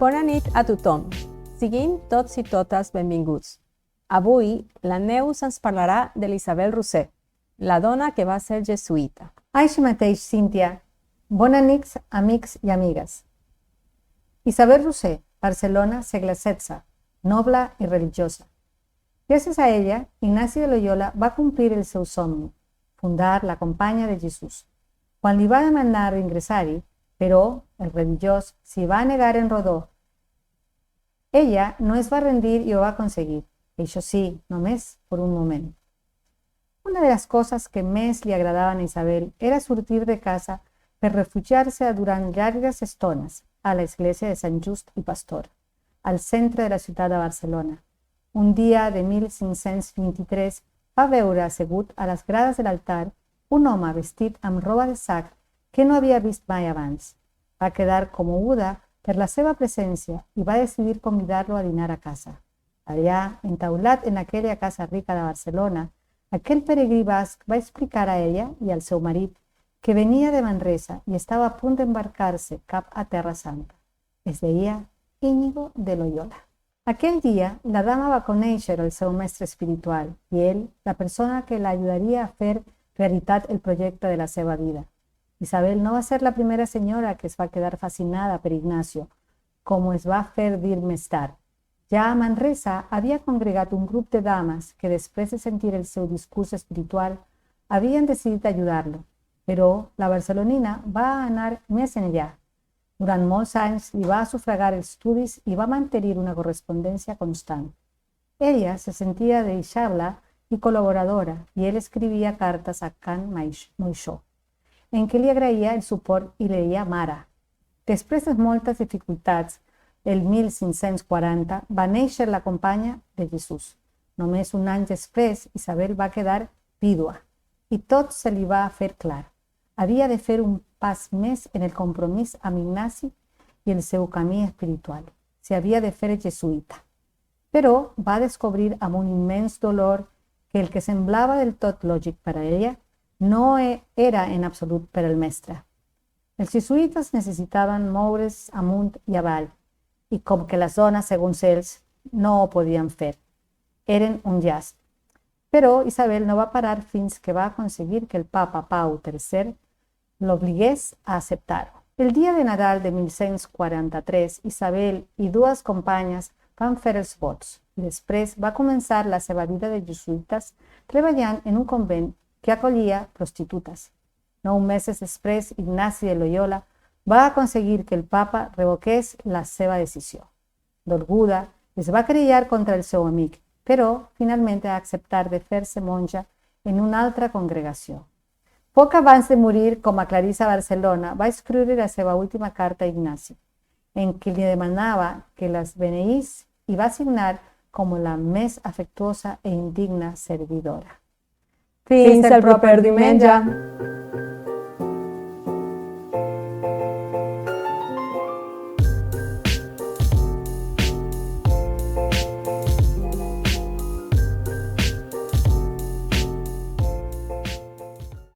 Bona nit a tothom. Siguin tots i totes benvinguts. Avui, la Neus ens parlarà de l'Isabel Roser, la dona que va ser jesuïta. Així mateix, Cíntia. Bona nit, amics i amigues. Isabel Roser, Barcelona, segle XVI, noble i religiosa. Gràcies a ella, Ignasi de Loyola va complir el seu somni, fundar la Companya de Jesús. Quan li va demanar ingressar-hi, però el religiós s'hi va negar en rodó. Ella no es va rendir i ho va aconseguir, això sí, només per un moment. Una de les coses que més li agradaven a Isabel era sortir de casa per refugiar-se durant llargues estones a l'església de Sant Just i Pastor, al centre de la ciutat de Barcelona. Un dia de 1523 va veure assegut a les grades de l'altar un home vestit amb roba de sac que no havia vist mai abans. Va quedar commoguda per la seva presència i va decidir convidar-lo a dinar a casa. Allà, entaulat en aquella casa rica de Barcelona, aquell peregrí basc va explicar a ella i al seu marit que venia de Manresa i estava a punt d'embarcar-se cap a Terra Santa. Es deia Íñigo de Loyola. Aquell dia, la dama va conèixer el seu mestre espiritual i ell, la persona que l'ajudaria a fer realitat el projecte de la seva vida. Isabel no va ser la primera senyora que es va quedar fascinada per Ignacio, com es va fer dir més tard. Ja a Manresa havia congregat un grup de dames que després de sentir el seu discurs espiritual havien decidit ajudar-lo, però la barcelonina va anar més enllà. Durant molts anys li va sufragar els estudis i va mantenir una correspondència constant. Ella se sentia deixable i col·laboradora i ell escrivia cartes a Can Moixó, en què li agraïa el suport i li deia mare. Després de moltes dificultats, el 1540 va néixer la Companya de Jesús. Només un any després, Isabel va quedar vídua i tot se li va fer clar. Havia de fer un pas més en el compromís amb Ignasi i el seu camí espiritual. S'havia de fer jesuïta. Però va descobrir amb un immens dolor que el que semblava del tot lògic per a ella no era en absolut per al mestre. Els jesuïtes necessitaven moure's amunt i avall, i com que les dones, segons ells, no ho podien fer. Eren un llast. Però Isabel no va parar fins que va aconseguir que el papa Pau III l'obligués a acceptar-ho. El dia de Nadal de 1143, Isabel i dues companyes van fer els vots i després va començar la seva vida de jesuïtes treballant en un convent que acollia prostitutes. 9 mesos després, Ignasi de Loyola va aconseguir que el papa revoqués la seva decisió. Dolguda, es va querellar contra el seu amic, però finalment va acceptar de fer-se monja en una altra congregació. Poc abans de morir, com a Clarissa a Barcelona, va escriure la seva última carta a Ignasi, en què li demanava que les beneís i va signar com la més afectuosa e indigna servidora. Fins el proper diumenge!